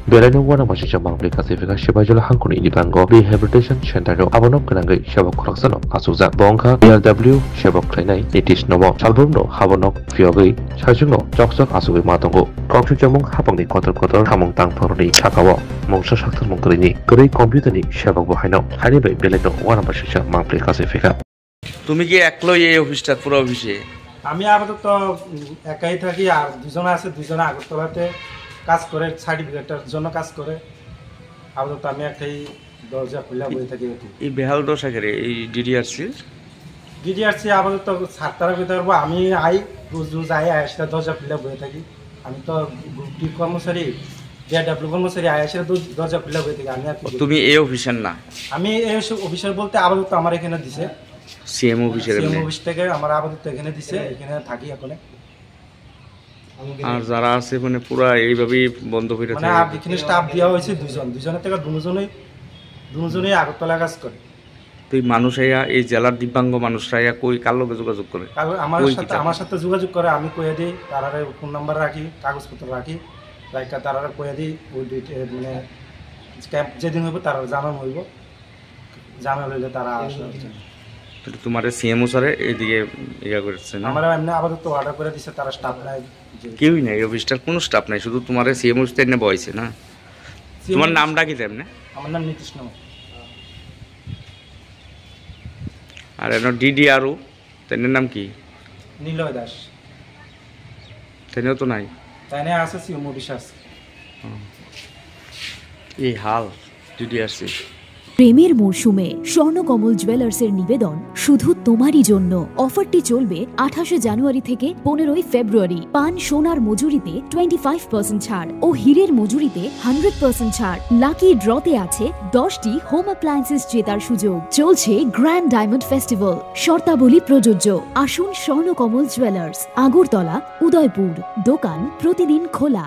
Belano wana masisha mangpli kasifika shibajula hankuni inibango rehabilitation center abonok kanangai shabok khuraksano asuja bongkha BRW shabok khlainai nitish nomo salbumno habonok fiogei sajungno chokchok asugui matongo kokshu jamung hapangni kotor hamung tangphorni sakao mongsa sakthar mongkrini korei computer ni shabok bahaino hanibai belano wana masisha mangpli kasifika তুমি কি একলাই এই অফিসটার পুরো অফিসে? আমি আপাতত একাই থাকি, আর দুজন আছে, দুজনে আগরতলাতে কাজ করে, সার্টিফিকেটের জন্য কাজ করে। আপাতত আমি একাই দরজা খুলে বসে থাকি। এই বেহাল দশা করে এই ডিডিআরসি আপাতত সাতটার ভিতরে আমি রোজ আইসা দরজা খুলে বসে থাকি। আমি তো গ্রুপটি কর্মচারী, BRW কর্মচারী, আইসা দরজা খুলে বসে থাকি। আমি তুমি এই অফিসার না? আমি এই অফিসার বলতে আপাতত আমার এখানে দিছে সিএম অফিস থেকে আমার আপাতত এখানে দিছে, এখানে থাকি এখন। আর যারা আছে মানে পুরা এইভাবেই বন্ধ করে থাকে, মানে এখানে স্টাফ দেওয়া হয়েছে দুজনের থেকে দুজনেই আগরতলা কাজ করে। তুই মানুষ এই জেলার দিব্যাঙ্গ মানুষরা কই কার লগে যোগাযোগ করে? আমার সাথে যোগাযোগ করে, আমি কয়ে দিই, তারা ফোন নাম্বার রাখি, কাগজপত্র রাখি, তারা কয়ে দিই। ওই মানে ক্যাম্প যেদিন হইব তারা জানানো হইব, জানানো হইলে তারা আসলে তোমার সিএমও স্যারে এইদিকে ইয়া করছে না? আমরা এমনি আপাতত অর্ডার করে দিছে, তারা স্টাফ নাই, কেউই নাই, অফিসটার কোনো স্টাফ নাই, শুধু তোমার সিএমও স্টেনে বয়সে না? তোমার নামটা কি তেমনি? আমার নাম নীতিশ নাম। আর এন ডিডিআরও তেনের নাম কি? নীলয় দাস। তেনেও তো নাই? তাই না, আছে সিএমও বিশ্বাস। এই হাল ডিডিআরসি। প্রেমের মরশুমে স্বর্ণকমল জুয়েলার্সের নিবেদন শুধু তোমারই জন্য। অফারটি চলবে 28 জানুয়ারি থেকে 15 ফেব্রুয়ারি। পান সোনার মজুরিতে 25% ছাড় ও হীরের মজুরিতে 100% ছাড়। লাকি ড্রতে আছে 10টি হোম অ্যাপ্লায়েন্সেস জেতার সুযোগ। চলছে গ্র্যান্ড ডায়মন্ড ফেস্টিভ্যাল, শর্তাবলী প্রযোজ্য। আসুন স্বর্ণকমল জুয়েলার্স, আগরতলা, উদয়পুর। দোকান প্রতিদিন খোলা।